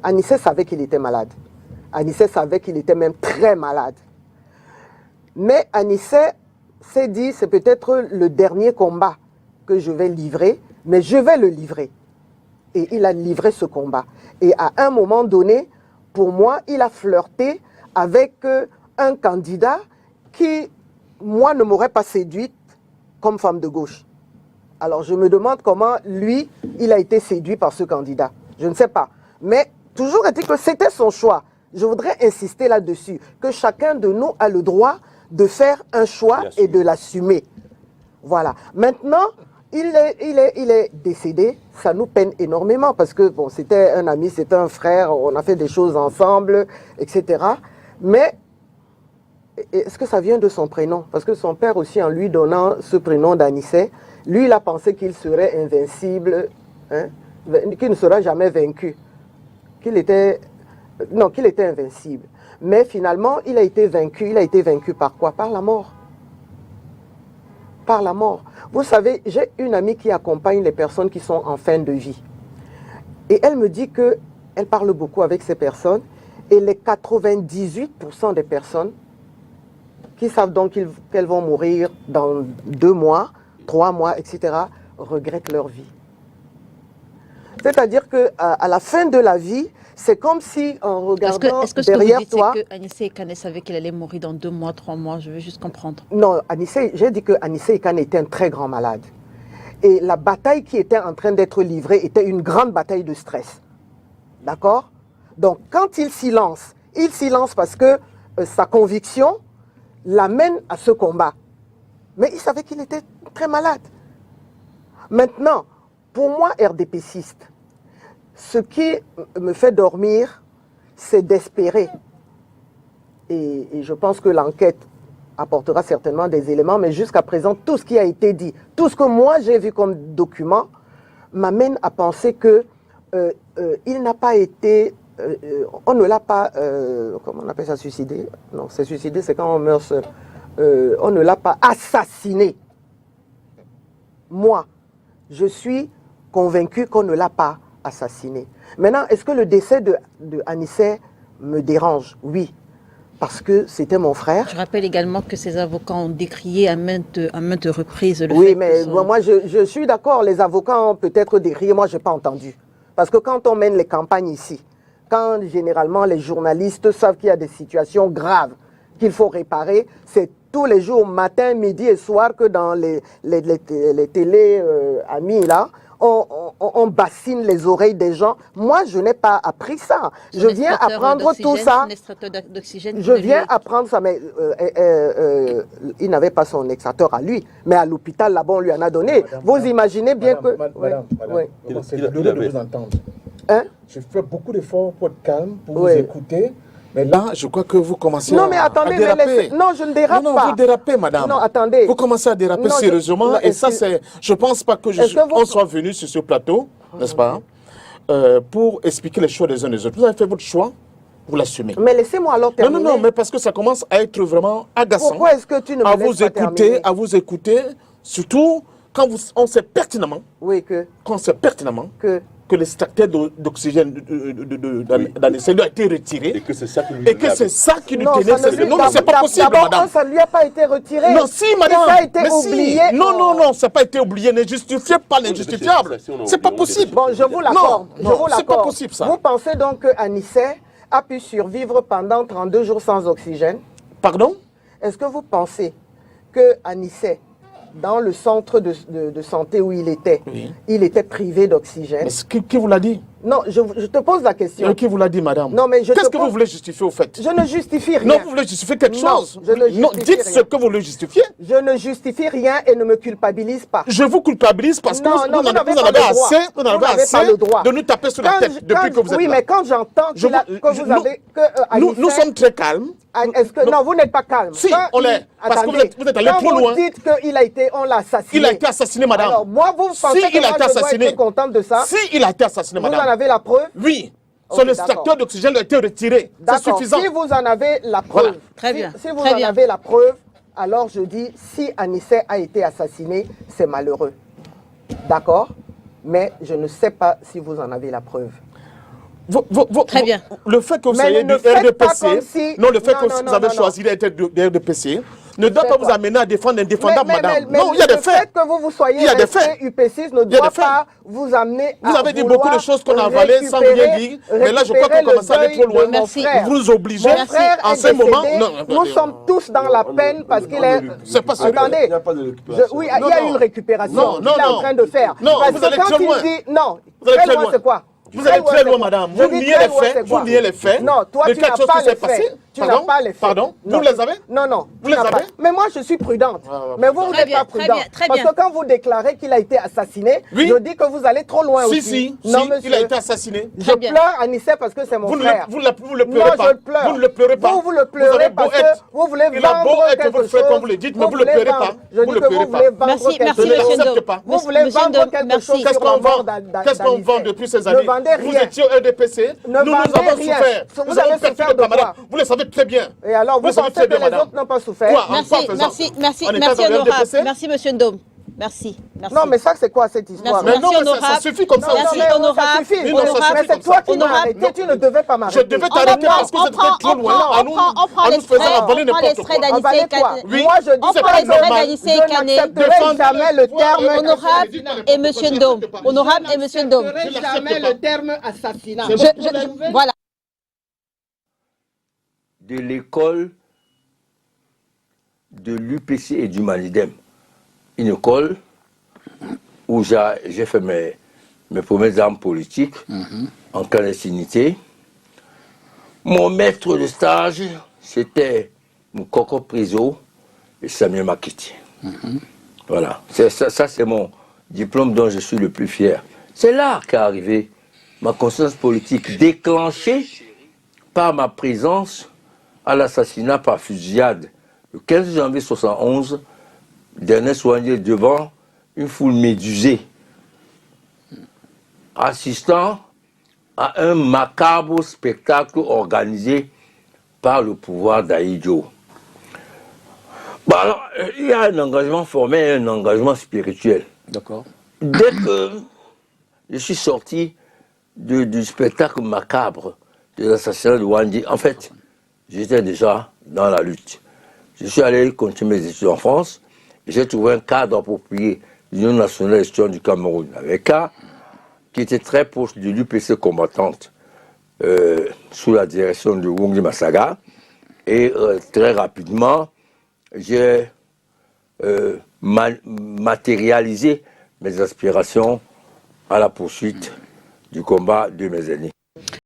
Anissé savait qu'il était malade. Anissé savait qu'il était même très malade. Mais Anissé s'est dit, c'est peut-être le dernier combat que je vais livrer, mais je vais le livrer. Et il a livré ce combat. Et à un moment donné, pour moi, il a flirté avec un candidat qui, moi, ne m'aurait pas séduite comme femme de gauche. Alors, je me demande comment, lui, il a été séduit par ce candidat. Je ne sais pas. Mais toujours est-il que c'était son choix. Je voudrais insister là-dessus, que chacun de nous a le droit de faire un choix et de l'assumer. Voilà. Maintenant, il est décédé. Ça nous peine énormément parce que, bon, c'était un ami, c'était un frère, on a fait des choses ensemble, etc. Mais est-ce que ça vient de son prénom? Parce que son père aussi, en lui donnant ce prénom d'Anissé, lui, il a pensé qu'il serait invincible, hein, qu'il ne sera jamais vaincu, qu'il était invincible. Mais finalement, il a été vaincu. Il a été vaincu par quoi? Par la mort. Par la mort. Vous savez, j'ai une amie qui accompagne les personnes qui sont en fin de vie. Et elle me dit qu'elle parle beaucoup avec ces personnes. Et les 98% des personnes qui savent donc qu'elles vont mourir dans 2 mois, 3 mois, etc., regrettent leur vie. C'est-à-dire qu'à la fin de la vie, c'est comme si en regardant derrière toi... Est-ce que Anissé Kane savait qu'elle allait mourir dans 2 mois, 3 mois? Je veux juste comprendre. Non, j'ai dit que Anissé Kane était un très grand malade. Et la bataille qui était en train d'être livrée était une grande bataille de stress. D'accord? Donc, quand il s'y lance parce que sa conviction l'amène à ce combat. Mais il savait qu'il était très malade. Maintenant, pour moi, RDPciste, ce qui me fait dormir, c'est d'espérer. Et je pense que l'enquête apportera certainement des éléments, mais jusqu'à présent, tout ce qui a été dit, tout ce que moi j'ai vu comme document, m'amène à penser que il n'a pas été... on ne l'a pas... comment on appelle ça, suicidé? Non, c'est suicidé, c'est quand on meurt. On ne l'a pas assassiné. Moi, je suis convaincu qu'on ne l'a pas assassiné. Maintenant, est-ce que le décès de Anissé me dérange? Oui, parce que c'était mon frère. Je rappelle également que ses avocats ont décrié à maintes reprises le fait Oui, mais moi, je suis d'accord, les avocats ont peut-être décrié, moi, je n'ai pas entendu. Parce que quand on mène les campagnes ici, quand généralement les journalistes savent qu'il y a des situations graves qu'il faut réparer, c'est tous les jours, matin, midi et soir, que dans les télés amis, là, on bassine les oreilles des gens. Moi, je n'ai pas appris ça. Je viens apprendre tout ça. Je viens apprendre ça, mais il n'avait pas son extracteur à lui. Mais à l'hôpital, là-bas, on lui en a donné. Vous imaginez bien que... Madame, c'est dur de vous entendre. Hein? Je fais beaucoup d'efforts pour être calme, pour vous écouter. Mais là, je crois que vous commencez non, mais attendez, à déraper. non, je ne dérape pas. pas. Non, vous dérapez, madame. Non, attendez. Vous commencez à déraper sérieusement. Et ça, c'est... Je ne pense pas qu'on soit venu sur ce plateau, n'est-ce pas, pour expliquer les choix des uns des autres. Vous avez fait votre choix, vous l'assumez. Mais laissez-moi alors terminer. Non, mais parce que ça commence à être vraiment agaçant. Pourquoi est-ce que tu ne me laisses pas terminer? À vous écouter, surtout quand on sait pertinemment... Oui, Quand on sait pertinemment... que l'extracteur d'oxygène d'Anissé lui a été retiré et que c'est ça qui lui tenait. Non, mais c'est pas possible, madame. Ça ne lui a pas été retiré. Non, si, madame. Ça a été oublié. Si. Non, ça n'a pas été oublié. Ne justifiez pas l'injustifiable. C'est pas possible. Bon, je vous l'accorde. Non, c'est pas possible, ça. Vous pensez donc que Anissé a pu survivre pendant 32 jours sans oxygène? Pardon? Est-ce que vous pensez que Anissé, dans le centre de santé où il était privé d'oxygène? Mais qui vous l'a dit? Non, je te pose la question. Qui vous l'a dit, madame? Non, mais qu'est-ce que vous voulez justifier au fait? Je ne justifie rien. Non, vous voulez justifier quelque chose? Non, dites ce que vous voulez justifier. Je ne justifie rien et ne me culpabilise pas. Je vous culpabilise parce que vous en avez assez de nous taper sur la tête depuis que vous êtes là. Oui, mais quand j'entends que nous sommes très calmes. Non, vous n'êtes pas calme. Si, on l'est. Parce que vous êtes allé trop loin. Vous dites qu'on l'a assassiné. Il a été assassiné, madame. Alors, moi, vous pensez que moi, je dois être contente de ça? Si, il a été assassiné, madame. Vous en avez la preuve? Oui. Son extracteur d'oxygène a été retiré. C'est suffisant. Si vous en avez la preuve, voilà. Très bien. Si vous en avez la preuve, alors je dis, si Anissé a été assassiné, c'est malheureux. D'accord? Mais je ne sais pas si vous en avez la preuve. Très bien. Le fait que vous soyez du RDPC, non, le fait que vous avez choisi d'être du RDPC, ne doit pas vous amener à défendre l'indéfendable, madame. Non, il y a des faits. Le fait que vous soyez resté UPCiste ne doit pas vous amener à vous avez dit beaucoup de choses qu'on a avalées sans rien dire, mais là, je crois qu'on commence à aller trop loin. Merci. Vous nous obligez, en ce moment... Nous sommes tous dans la peine parce qu'il est... C'est pas sérieux. Attendez. Il n'y a pas de récupération. Oui, il y a une récupération qu'il est en train de faire. Non, vous allez très loin. Non, très loin, c'est quoi? Vous allez très loin, madame. Vous niez les faits. Vous niez les faits. Non, toi, tu n'as pas les faits. Tu n'as pas les faits. Pardon? Vous les avez? Non. Vous les avez? Mais moi, je suis prudente. Mais vous n'êtes pas prudente. Parce que quand vous déclarez qu'il a été assassiné, je dis que vous allez trop loin aussi. Si, non, monsieur. Il a été assassiné. Je pleure, Anissé, parce que c'est mon frère. Vous ne le pleurez pas. Non, je pleure. Vous ne le pleurez pas. Vous le pleurez parce que vous voulez vendre quelque chose. Comme vous le dites, mais vous ne le pleurez pas. Je dis que vous voulez vendre quelque chose. Merci, monsieur Ndom. Vous voulez vendre quelque chose. Qu'est-ce qu'on vend depuis ces années? Ne vendez rien. Vous étiez au RDPC. Nous avons souffert. Vous avez souffert de quoi? Vous le savez très bien. Et alors, vous pensez que les autres n'ont pas souffert? Merci, honorable. Merci, monsieur Ndom. Merci. Non, mais ça, c'est quoi cette histoire? Mais non, ça suffit comme ça. Merci, honorable. Mais c'est toi qui m'as arrêté, tu ne devais pas m'arrêter. Je devais t'arrêter parce que vous êtes trop loin. On prend l'extrait d'Anissé Kané. Moi, je dis que je n'accepterai jamais le terme honorable et monsieur Ndom. Honorable et monsieur Ndom. Je n'accepterai jamais le terme assassinat. Voilà. De l'école de l'UPC et du Malidem. Une école où j'ai fait mes premières armes politiques en clandestinité. Mon maître de stage, c'était Moukoko Priso et Samuel Makiti. Voilà, ça c'est mon diplôme dont je suis le plus fier. C'est là qu'est arrivée ma conscience politique, déclenchée par ma présence à l'assassinat par fusillade le 15 janvier 1971 d'Ernest Ouandjé devant une foule médusée, assistant à un macabre spectacle organisé par le pouvoir d'Aïdjo. Bon, alors, il y a un engagement formel et un engagement spirituel. D'accord. Dès que je suis sorti du spectacle macabre de l'assassinat de Ouandjé, en fait, j'étais déjà dans la lutte. Je suis allé continuer mes études en France et j'ai trouvé un cadre approprié de l'Union nationale d'étudiants du Cameroun, avec un qui était très proche de l'UPC combattante sous la direction de Wongui Massaga. Et très rapidement, j'ai matérialisé mes aspirations à la poursuite du combat de mes aînés.